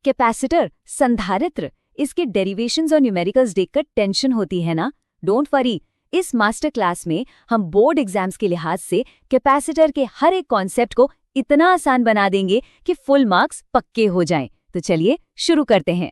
Capacitor, संधारित्र, इसके derivations और न्यूमेरिकल्स देखकर टेंशन होती है ना? डोंट वरी, इस मास्टर क्लास में हम बोर्ड एग्जाम्स के लिहाज से कैपेसिटर के हर एक कॉन्सेप्ट को इतना आसान बना देंगे कि फुल मार्क्स पक्के हो जाएं। तो चलिए शुरू करते हैं।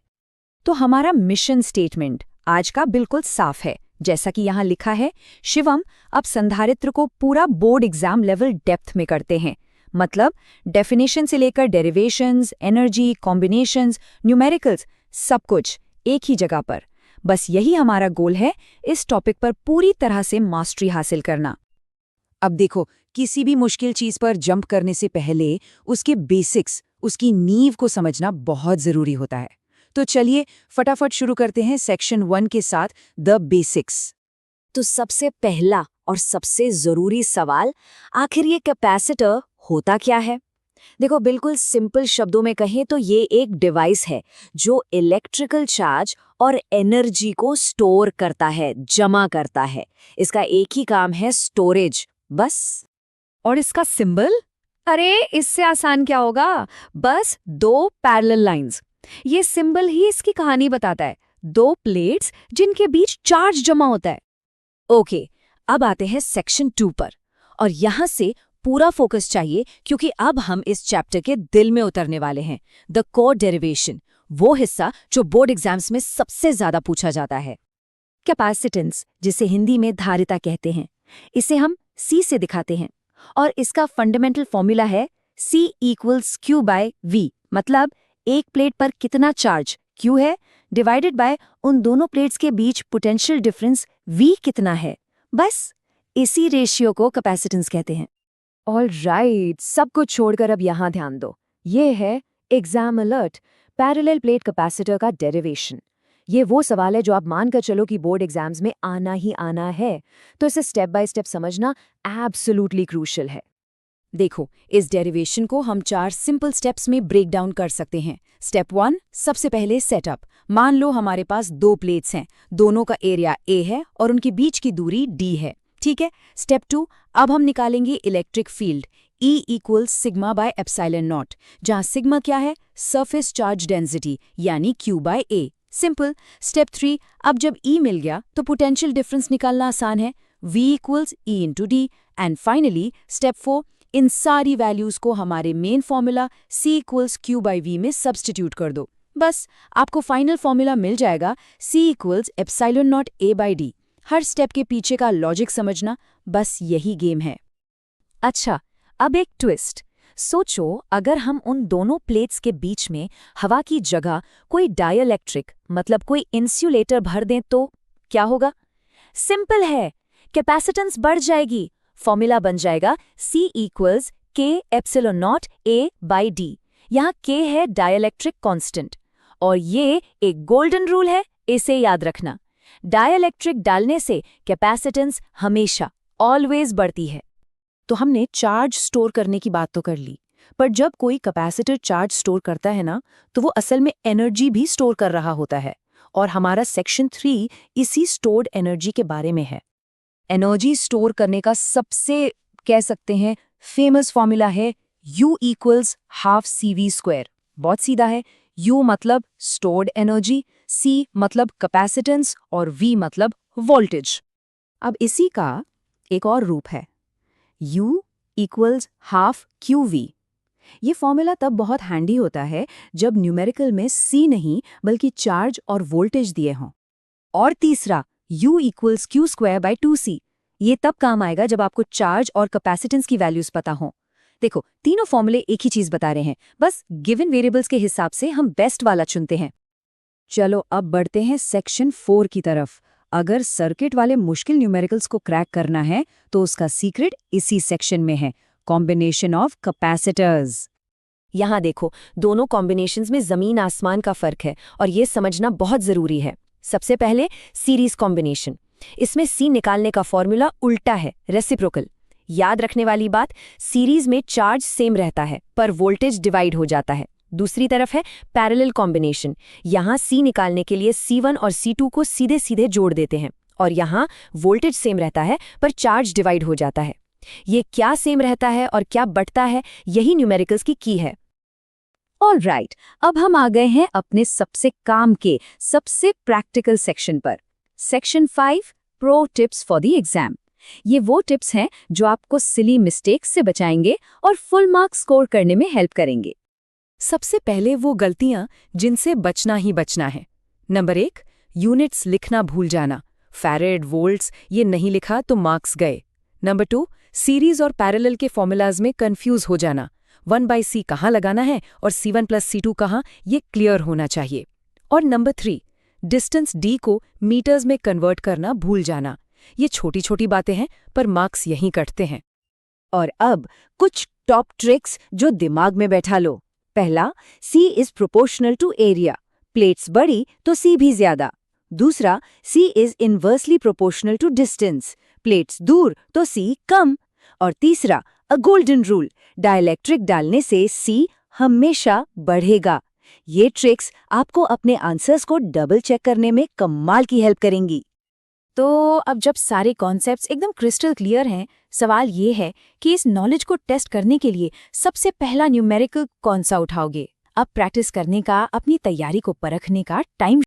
तो हमारा मिशन स्टेटमेंट आज का बिल्कुल साफ है। जैसा कि यहाँ लिखा है, शिवम अब संधारित्र को पूरा बोर्ड एग्जाम लेवल डेप्थ में करते हैं। मतलब डेफिनेशन से लेकर डेरिवेशंस, एनर्जी, कॉम्बिनेशंस, न्यूमेरिकल्स, सब कुछ एक ही जगह पर। बस यही हमारा गोल है, इस टॉपिक पर पूरी तरह से मास्टरी हासिल करना। अब देखो, किसी भी मुश्किल चीज पर जंप करने से पहले उसके बेसिक्स, उसकी नींव को समझना बहुत जरूरी होता है। तो चलिए फटाफट शुरू करते हैं सेक्शन 1 के साथ, द बेसिक्स। तो सबसे पहला और सबसे जरूरी सवाल, आखिर ये कैपेसिटर होता क्या है? देखो, बिल्कुल सिंपल शब्दों में कहें तो ये एक डिवाइस है जो इलेक्ट्रिकल चार्ज और एनर्जी को स्टोर करता है, जमा करता है। इसका एक ही काम है, स्टोरेज, बस। और इसका सिंबल? अरे इससे आसान क्या होगा, बस 2 पैरेलल लाइंस। ये सिंबल ही इसकी कहानी बताता है। 2 प्लेट्स जिनके बीच चार्ज जमा होता है। ओके, अब आते हैं सेक्शन 2 पर, और यहां से पूरा फोकस चाहिए क्योंकि अब हम इस चैप्टर के दिल में उतरने वाले हैं, द कोर डेरिवेशन, वो हिस्सा जो बोर्ड एग्जाम्स में सबसे ज्यादा पूछा जाता है। कैपेसिटेंस, जिसे हिंदी में धारिता कहते हैं, इसे हम C से दिखाते हैं और इसका फंडामेंटल फॉर्मूला है C = Q/V। मतलब एक प्लेट पर कितना चार्ज Q है डिवाइडेड बाय उन दोनों प्लेट्स के बीच पोटेंशियल डिफरेंस V कितना है। बस इसी रेशियो को कैपेसिटेंस कहते हैं। ऑलराइट, सब कुछ छोड़कर अब यहाँ ध्यान दो। ये है exam alert, parallel plate capacitor का डेरिवेशन। ये वो सवाल है जो आप मानकर चलो कि बोर्ड एग्जाम्स में आना ही आना है, तो इसे स्टेप बाय स्टेप समझना एब्सोल्युटली क्रूशियल है। देखो, इस डेरिवेशन को हम 4 सिंपल स्टेप्स में ब्रेक डाउन कर सकते हैं। स्टेप 1, सबसे पहले सेटअप। मान लो हमारे पास 2 प्लेट्स हैं, दोनों का एरिया A है और उनके बीच की दूरी D है। ठीक है। स्टेप 2, अब हम निकालेंगे इलेक्ट्रिक फील्ड E = σ/ε0, जहां सिग्मा क्या है, सरफेस चार्ज डेंसिटी यानी Q/A। सिंपल। स्टेप 3, अब जब E मिल गया तो पोटेंशियल डिफरेंस निकालना आसान है, V = E × D। And finally step 4, इन सारी वैल्यूज को हमारे मेन फॉर्मूला C = Q/V में सब्स्टिट्यूट कर दो। बस आपको फाइनल फॉर्मूला मिल जाएगा, C = ε0A/D। हर स्टेप के पीछे का लॉजिक समझना, बस यही गेम है। अच्छा, अब एक ट्विस्ट। सोचो अगर हम उन दोनों प्लेट्स के बीच में हवा की जगह कोई डाइलेक्ट्रिक, मतलब कोई इंसुलेटर भर दें तो क्या होगा? सिंपल है, कैपेसिटेंस बढ़ जाएगी। फॉर्मूला बन जाएगा C = K∈0A/D। यहाँ K है डाइलेक्ट्रिक कांस्टेंट और ये एक गोल्डन रूल है, इसे याद रखना। डाइलेक्ट्रिक डालने से कैपेसिटेंस हमेशा ऑलवेज बढ़ती है। तो हमने चार्ज स्टोर करने की बात तो कर ली, पर जब कोई कैपेसिटर चार्ज स्टोर करता है ना, तो वो असल में एनर्जी भी स्टोर कर रहा होता है। और हमारा सेक्शन 3 इसी स्टोर्ड एनर्जी के बारे में है। एनर्जी स्टोर करने का सबसे, कह सकते हैं, फेमस फॉर्मूला है U = ½ CV²। बहुत सीधा है। U मतलब स्टोर्ड एनर्जी, C मतलब कैपेसिटेंस और V मतलब वोल्टेज। अब इसी का एक और रूप है, U = ½ QV। ये फॉर्मूला तब बहुत हैंडी होता है जब न्यूमेरिकल में C नहीं बल्कि चार्ज और वोल्टेज दिए हों। और तीसरा, U = Q²/2C। ये तब काम आएगा जब आपको चार्ज और कैपेसिटेंस की वैल्यूज पता हों। देखो, तीनों फॉर्मूले एक ही चीज बता रहे हैं, बस गिवन वेरिएबल्स के हिसाब से हम बेस्ट वाला चुनते हैं। चलो अब बढ़ते हैं सेक्शन 4 की तरफ। अगर सर्किट वाले मुश्किल न्यूमेरिकल्स को क्रैक करना है तो उसका सीक्रेट इसी सेक्शन में है, कॉम्बिनेशन ऑफ कैपेसिटर्स। यहाँ देखो, दोनों कॉम्बिनेशंस में जमीन आसमान का फर्क है और ये समझना बहुत जरूरी है। सबसे पहले सीरीज कॉम्बिनेशन। इसमें C निकालने का फॉर्मूला उल्टा है, रेसिप्रोकल। याद रखने वाली बात, सीरीज में चार्ज सेम रहता है पर वोल्टेज डिवाइड हो जाता है। दूसरी तरफ है पैरेलल कॉम्बिनेशन। यहाँ C निकालने के लिए C1 और C2 को सीधे सीधे जोड़ देते हैं और यहाँ वोल्टेज सेम रहता है पर चार्ज डिवाइड हो जाता है। ये क्या सेम रहता है और क्या बढ़ता है, यही न्यूमेरिकल्स की है। ऑलराइट, अब हम आ गए हैं अपने सबसे काम के, सबसे प्रैक्टिकल सेक्शन पर। Section 5, pro tips for the exam. ये वो टिप्स हैं जो आपको सिली मिस्टेक्स से बचाएंगे और फुल मार्क्स स्कोर करने में हेल्प करेंगे। सबसे पहले वो गलतियां जिनसे बचना ही बचना है। नंबर 1, यूनिट्स लिखना भूल जाना। फैरेड, वोल्ट्स ये नहीं लिखा तो मार्क्स गए। नंबर 2, सीरीज और पैरेलल के फॉर्मूलाज में कंफ्यूज हो जाना। 1/c कहाँ लगाना है और c1 + c2 कहाँ, ये क्लियर होना चाहिए। और नंबर 3, डिस्टेंस d को मीटर्स में कन्वर्ट करना भूल जाना। ये छोटी छोटी बातें हैं पर मार्क्स यहीं कटते हैं। और अब कुछ टॉप ट्रिक्स जो दिमाग में बैठा लो। पहला, C is proportional to area. Plates बड़ी तो C भी ज्यादा। दूसरा, C is inversely proportional to distance. Plates दूर तो C कम। और तीसरा, अ गोल्डन रूल, डाइलेक्ट्रिक डालने से C हमेशा बढ़ेगा। ये ट्रिक्स आपको अपने आंसर्स को डबल चेक करने में कमाल की हेल्प करेंगी। तो अब जब सारे कॉन्सेप्ट्स एकदम क्रिस्टल क्लियर हैं, सवाल ये है कि इस नॉलेज को टेस्ट करने के लिए सबसे पहला न्यूमेरिकल कौन सा उठाओगे? अब प्रैक्टिस करने का, अपनी तैयारी को परखने का टाइम